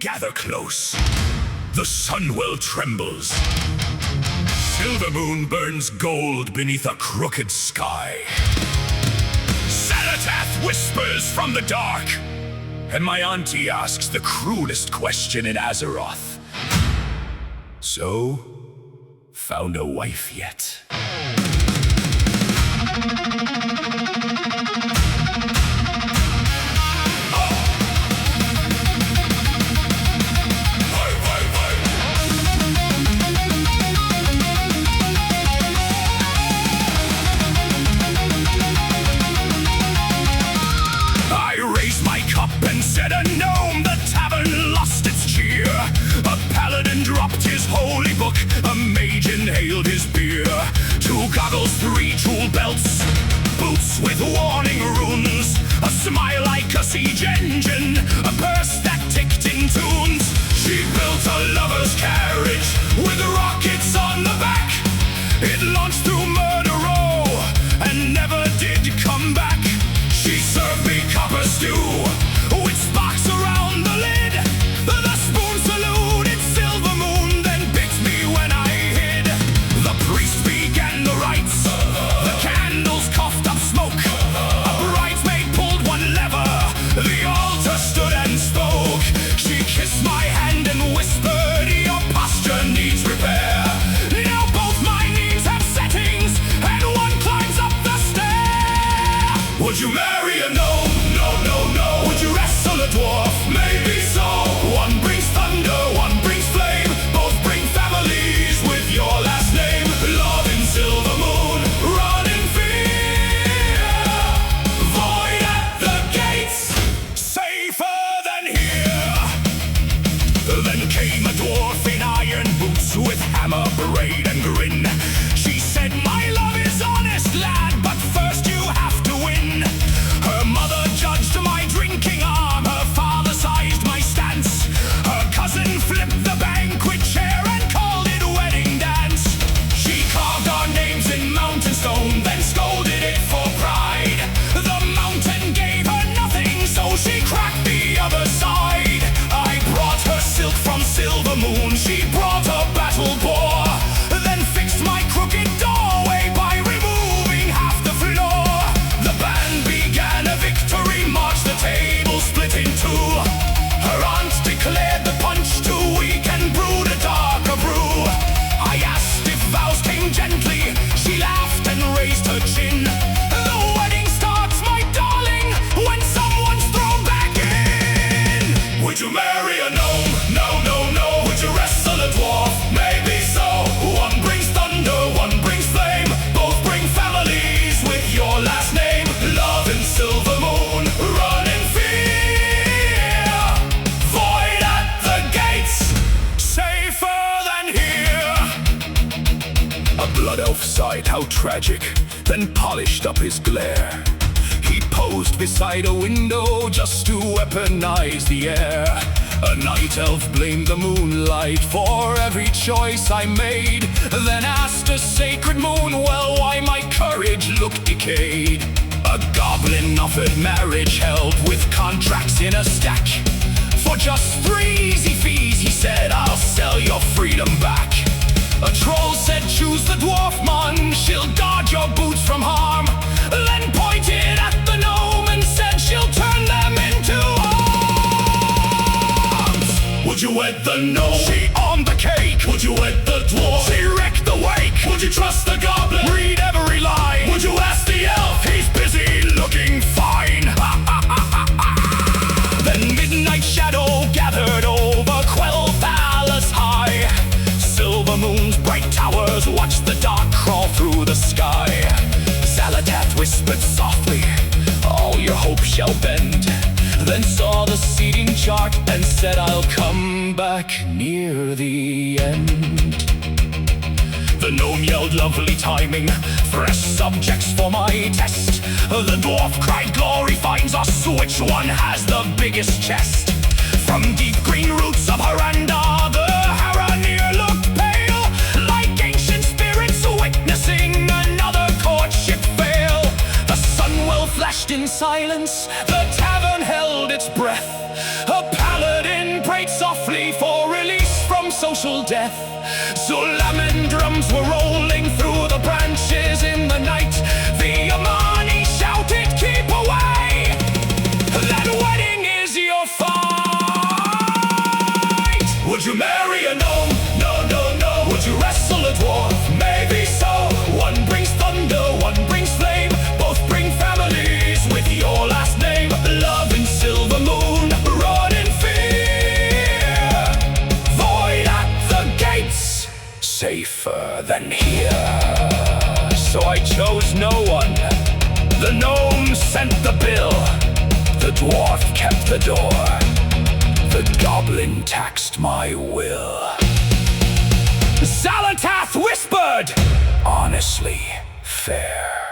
Gather close. The Sunwell trembles. Silvermoon burns gold beneath a crooked sky. Salatath whispers from the dark. And my auntie asks the cruelest question in Azeroth. So, found a wife yet? Said a gnome, the tavern lost its cheer. A paladin dropped his holy book, a mage inhaled his beer. 2 goggles, 3 tool belts, boots with warning runes, a smile like a siege engine, a purse that ticked in tunes. She built a lover's carriage with rockets on the back. It launched through Murder Row and never did come back. She served me copper stew with sparks around the lid. The spoon saluted Silvermoon, then bit me when I hid. The priest began the rites. The candles coughed up smoke. A bridesmaid pulled one lever. The altar stood and spoke. She kissed my hand and whispered, "Your posture needs repair." Now both my knees have settings, and one climbs up the stair. Would you marry a gnome? No, no, no. Would you wrestle a dwarf? Maybe so. One brings thunder, one brings flame. Both bring families with your last name. Love in Silvermoon, run in fear. Void at the gates, safer than here. Then came a dwarf in iron boots with hammer, braid, and grin. She said, "My love is honest, lad, but first you have to win." Her mother judged my drinking arm, her father sized my stance. Her cousin flipped the banquet chair and called it wedding dance. She carved our names in mountain stone, then scolded it for pride. The mountain gave her nothing, so she cracked the other side. I brought her silk from Silvermoon, she brought a battle boar, then fixed my crooked doorway by removing half the floor. The band began a victory march, the table split in two. Her aunt declared the punch too weak and brewed a darker brew. I asked if vows came gently, she laughed and raised her chin. The wedding starts, my darling, when someone's thrown back in. Would you marry a gnome? No, no, no. Would you wrestle a dwarf? Maybe so. One brings thunder, one brings flame. Both bring families with your last name. Love in Silvermoon, run in fear. Void at the gates, safer than here. A blood elf sighed, how tragic, then polished up his glare. He posed beside a window just to weaponize the air. A night elf blamed the moonlight for every choice I made, then asked a sacred moon, well, why my courage looked decayed. A goblin offered marriage help with contracts in a stack. For just 3 easy fees, he said, I'll sell your freedom back. A troll said, choose the dwarf mon, she'll guard your boots from harm. Then pointed at the gnome and said, she'll turn them into arms. Would you wed the gnome? She on the cake. Would you wed the dwarf? She wrecked the wake. Would you trust the goblin? Read every line. Would you ask the elf? He's busy looking fine. Then midnight shadow gathered over Quel'Thalas high. Silvermoon's bright towers watched the dark crawl through the sky. Salatath whispered softly, all your hope shall bend. Then saw the seating chart and said, I'll come back near the end. The gnome yelled, lovely timing, fresh subjects for my test. The dwarf cried, glory finds us, which one has the biggest chest? From deep green roots of Haranda, the Haranir looked pale, like ancient spirits witnessing another courtship fail. The Sunwell flashed in silence, the tavern held its breath. A paladin prayed softly flee for release from social death. Sulaman drums were rolling through the branches in the night. The Amani shouted, "Keep away! That wedding is your fight!" Would you marry a gnome? No, no, no. Would you wrestle a dwarf? Maybe so. One brings thunder, one brings flame. Both bring families with your last name. Love in Silvermoon, run in fear. Void at the gates, safer than here. So I chose no one. The gnome sent the bill. The dwarf kept the door. The goblin taxed my will. Zalatath whispered, "Honestly, fair."